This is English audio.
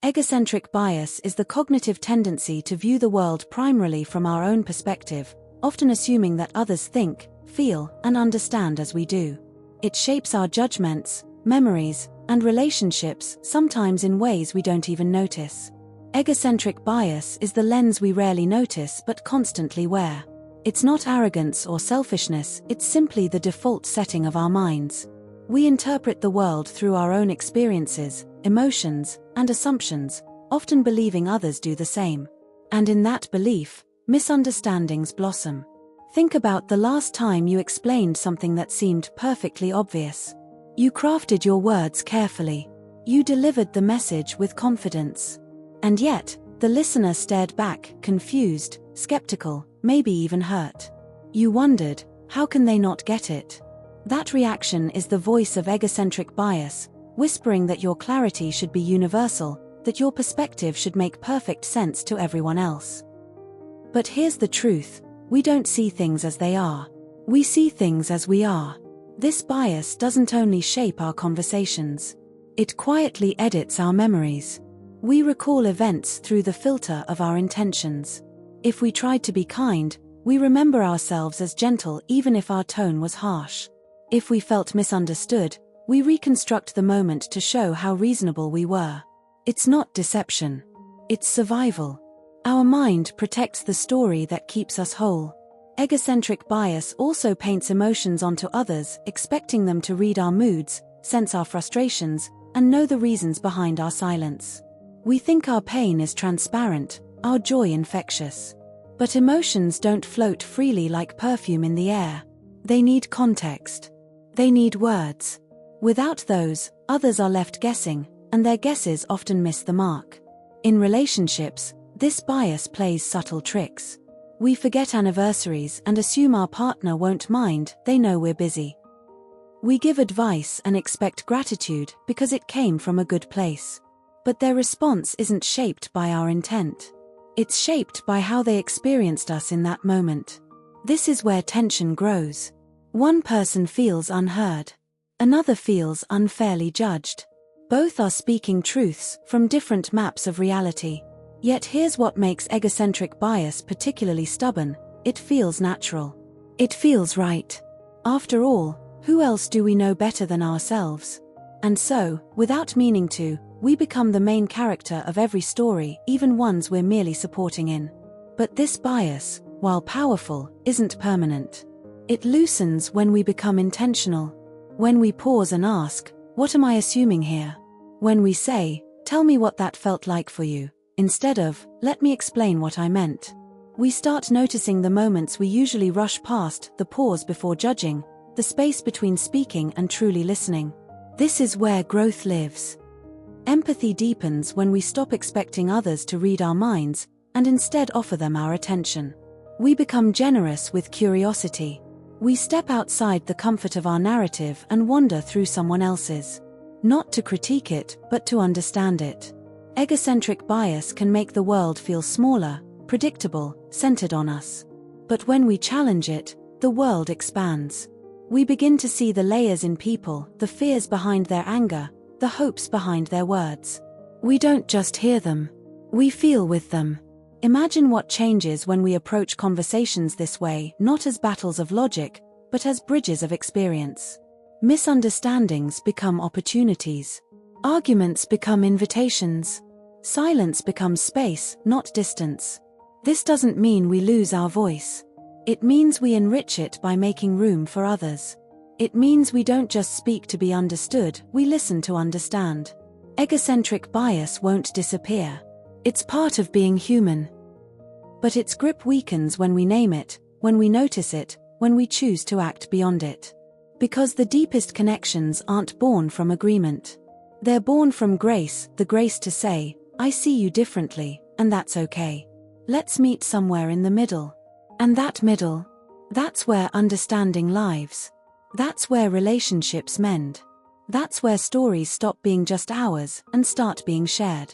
Egocentric bias is the cognitive tendency to view the world primarily from our own perspective, often assuming that others think, feel, and understand as we do. It shapes our judgments, memories, and relationships, sometimes in ways we don't even notice. Egocentric bias is the lens we rarely notice but constantly wear. It's not arrogance or selfishness, it's simply the default setting of our minds. We interpret the world through our own experiences, emotions, and assumptions, often believing others do the same. And in that belief, misunderstandings blossom. Think about the last time you explained something that seemed perfectly obvious. You crafted your words carefully. You delivered the message with confidence. And yet, the listener stared back, confused, skeptical, maybe even hurt. You wondered, how can they not get it? That reaction is the voice of egocentric bias, whispering that your clarity should be universal, that your perspective should make perfect sense to everyone else. But here's the truth, we don't see things as they are. We see things as we are. This bias doesn't only shape our conversations. It quietly edits our memories. We recall events through the filter of our intentions. If we tried to be kind, we remember ourselves as gentle even if our tone was harsh. If we felt misunderstood, we reconstruct the moment to show how reasonable we were. It's not deception. It's survival. Our mind protects the story that keeps us whole. Egocentric bias also paints emotions onto others, expecting them to read our moods, sense our frustrations, and know the reasons behind our silence. We think our pain is transparent, our joy infectious. But emotions don't float freely like perfume in the air. They need context. They need words. Without those, others are left guessing, and their guesses often miss the mark. In relationships, this bias plays subtle tricks. We forget anniversaries and assume our partner won't mind, they know we're busy. We give advice and expect gratitude because it came from a good place. But their response isn't shaped by our intent. It's shaped by how they experienced us in that moment. This is where tension grows. One person feels unheard. Another feels unfairly judged. Both are speaking truths from different maps of reality. Yet here's what makes egocentric bias particularly stubborn: it feels natural. It feels right. After all, who else do we know better than ourselves? And so, without meaning to, we become the main character of every story, even ones we're merely supporting in. But this bias, while powerful, isn't permanent. It loosens when we become intentional. When we pause and ask, what am I assuming here? When we say, tell me what that felt like for you, instead of, let me explain what I meant. We start noticing the moments we usually rush past, the pause before judging, the space between speaking and truly listening. This is where growth lives. Empathy deepens when we stop expecting others to read our minds, and instead offer them our attention. We become generous with curiosity. We step outside the comfort of our narrative and wander through someone else's. Not to critique it, but to understand it. Egocentric bias can make the world feel smaller, predictable, centered on us. But when we challenge it, the world expands. We begin to see the layers in people, the fears behind their anger, the hopes behind their words. We don't just hear them. We feel with them. Imagine what changes when we approach conversations this way, not as battles of logic, but as bridges of experience. Misunderstandings become opportunities. Arguments become invitations. Silence becomes space, not distance. This doesn't mean we lose our voice. It means we enrich it by making room for others. It means we don't just speak to be understood, we listen to understand. Egocentric bias won't disappear. It's part of being human. But its grip weakens when we name it, when we notice it, when we choose to act beyond it. Because the deepest connections aren't born from agreement. They're born from grace, the grace to say, I see you differently, and that's okay. Let's meet somewhere in the middle. And that middle, that's where understanding lives. That's where relationships mend. That's where stories stop being just ours and start being shared.